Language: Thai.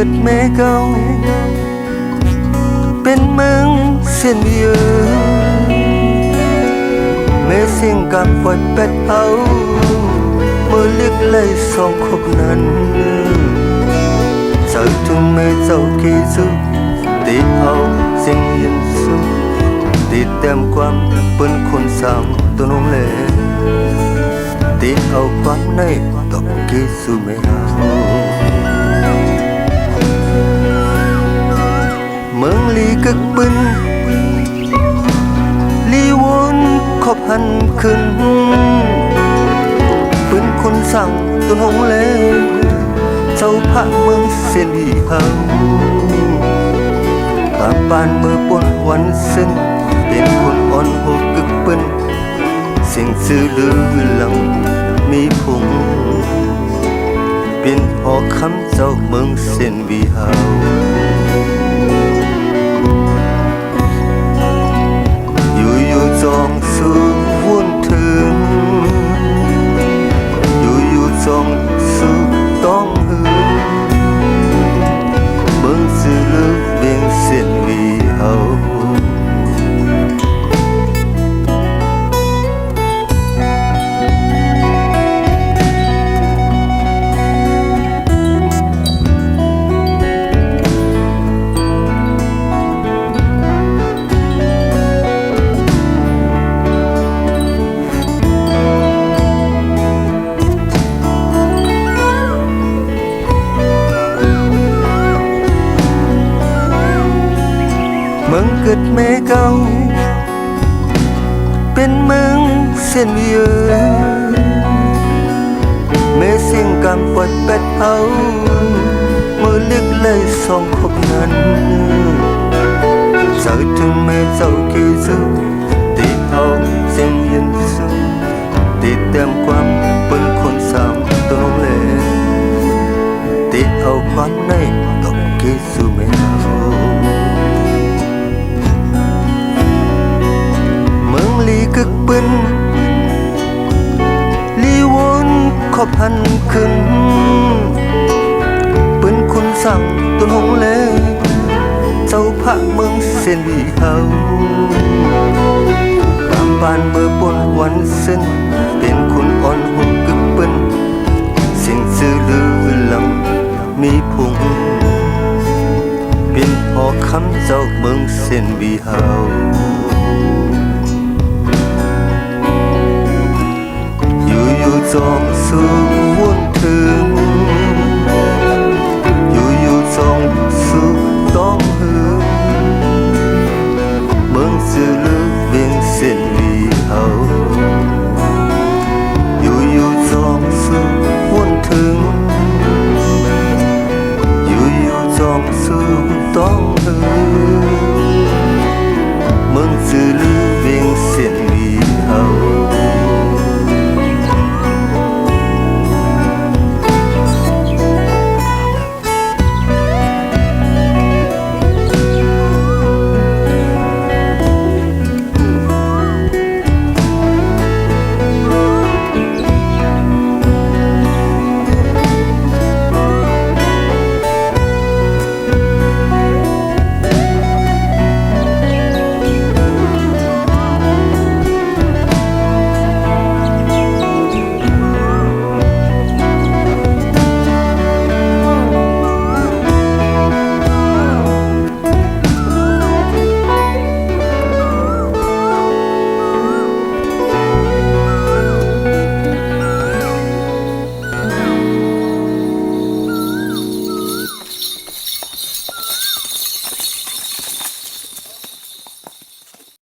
ดแม่เก่าเป็นเมืองเส้นเยอะแม่เสียงการปล่อยเป็ดเอาเมื่อเล็กไล่สองคบนั้นเจ้าถึงแม่เจ้ากี่สุดติดเอาเสียงยินสุดติดเต็มความเป็นคนสามตัวน้องเล่ติดเอาความในดอกกี่สุดไม่เอาเมืองลีกึกบึนลีวนขอบหันขึ้นเป็นคนสั่งต้นหงเลเจ้าพระเมืองเส้นอีเฮาตามปานมือปนวันสิ้นเป็นคนอ่อนโหกึกบึนเสียงซื่อลือหลังมีพงเป็นหอคำเจ้าเมืองเส้นวีเฮาจองสู่วนถึงอยู่จองสู่ต้องหือเบิ่งสื่อลึกเบียงเส้นวีเฮาเมืองเกิดแม่เก่าเป็นเมืองเส้นเยอะแม่เสียงการปล่อยเป็ดเอาเมื่อเล็กเลยสองคบนั้นเจ้าถึงแม่เจ้ากี่สุดติดเอาเสียงยินสุดติดเต็มความเป็นคนสามตัวน้องเล่ติดเอาความในดอกกี่สุดไม่เอาลีกึกบึนลีวนขอบหันขึ้นเป็นคนสั่งต้นหงเลเจ้าพระเมืองเส้นวีเฮาตามปานเมื่อปนวันสิ้นเป็นคนอ่อนโหกึกบึนเสียงซื่อลือหลังมีพงเป็นหอคำเจ้าเมืองเส้นวีเฮาจองสู่